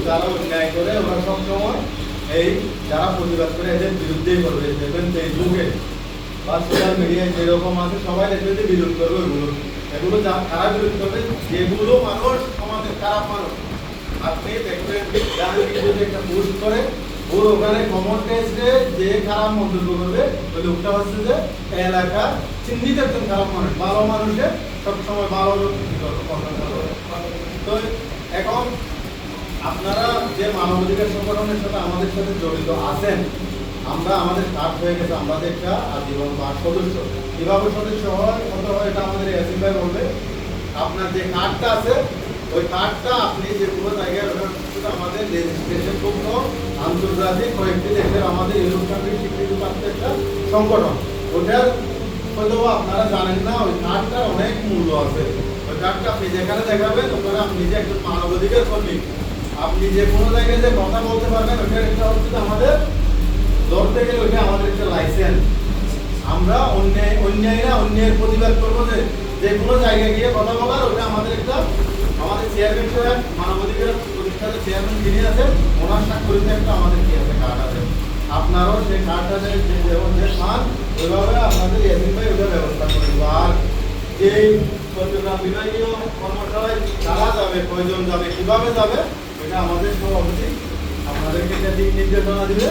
যারা অন্যায় করে ওরা সবসময় এই যারা প্রতিবাদ করে এদের বিরুদ্ধেই করবে। দেখবেন ফেসবুকে বা সোশ্যাল মিডিয়ায় যেরকম আছে সবাই দেখবে যে বিরোধ করবে এগুলো কারা বিরোধ করবে? যেগুলো মানুষ সমাজের খারাপ মানুষ। আপনি দেখবেন যদি একটা পোস্ট করে ওর ওখানে কমন টেস্টে যে খারাপ মন্তব্য করবে ওই লোকটা হচ্ছে যে এলাকার চিহ্নিত একজন খারাপ মানুষ। ভালো মানুষের সবসময় ভালো লোক তো এখন আপনারা যে মানবাধিকার সংগঠনের সাথে আমাদের সাথে জড়িত আছেন, আমরা আমাদের কার্ড হয়ে গেছে, আমরা একটা আজীবন বা সদস্য কিভাবে সদস্য হয় কত হয় এটা আমাদের ইয়াসিন ভাই বলবে। আপনার যে কার্ডটা আছে ওই কার্ডটা আপনি যে কোনো জায়গায় আমাদের রেজিস্ট্রেশন করতে আন্তর্জাতিক কয়েকটি দেশের আমাদের ইউরোপ কান্ট্রির স্বীকৃতিপ্রাপ্ত একটা সংগঠন। ওটার হয়তো আপনারা জানেন না, ওই কার্ডটার অনেক মূল্য আছে। ওই কার্ডটা আপনি যেখানে দেখাবেন ওখানে আপনি যে একজন মানবাধিকার কর্মী, আপনি যে কোনো জায়গায় যে কথা বলতে পারবেন ওটার একটা হচ্ছে আমাদের ধরতে গেলে ওইটা আমাদের একটা লাইসেন্স। আমরা অন্যায়রা অন্যায়ের প্রতিবাদ করবো যে কোনো জায়গায় গিয়ে কথা বলার ওটা আমাদের একটা আমাদের চেয়ারম্যান সাহেব মানবাধিকার প্রতিষ্ঠানের চেয়ারম্যান যিনি আছেন ওনার স্বাক্ষরিত একটা আমাদের কি আছে কার্ড আছে। আপনারাও সেই কার্ডটা যেমন যে পান ওইভাবে আপনাদের ইয়াসিন ভাই ওটা ব্যবস্থা করে দেবো। আর যেই চট্টগ্রাম বিভাগীয় কর্মশালায় কারা যাবে, কয়জন যাবে, কিভাবে যাবে এটা আমাদের সভাপতি আপনাদেরকে একটা দিক নির্দেশনা দিবে।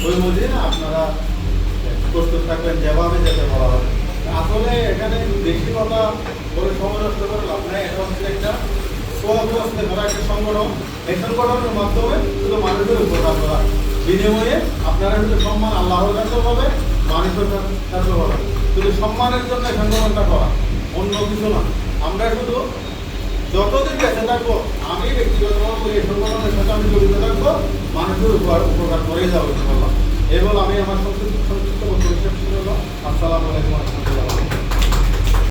ওই মধ্যে আপনারা প্রস্তুত থাকবেন যেভাবে যেতে বলা হবে। আসলে এখানে বেশি কথা বলে সময় নষ্ট করে লাভ নাই। এটা হচ্ছে একটা স্বহস্তে করা একটা সংগঠন। এই সংগঠনের মাধ্যমে শুধু মানুষের উপকার করা, বিনিময়ে আপনারা শুধু সম্মান আল্লাহর কাছে পাবে, মানুষের কাছে পাবে। শুধু সম্মানের জন্য এই সংগঠনটা করা, অন্য কিছু না। আমরা শুধু যতদিন বেঁচে থাকবো, আমি ব্যক্তিগতভাবে এই সংগঠনের সাথে আমি জড়িত থাকবো, মানুষের উপকার করেই যাবো। এই বল আমি আমার সংক্ষিপ্ত বক্তব্য শেষ করলাম।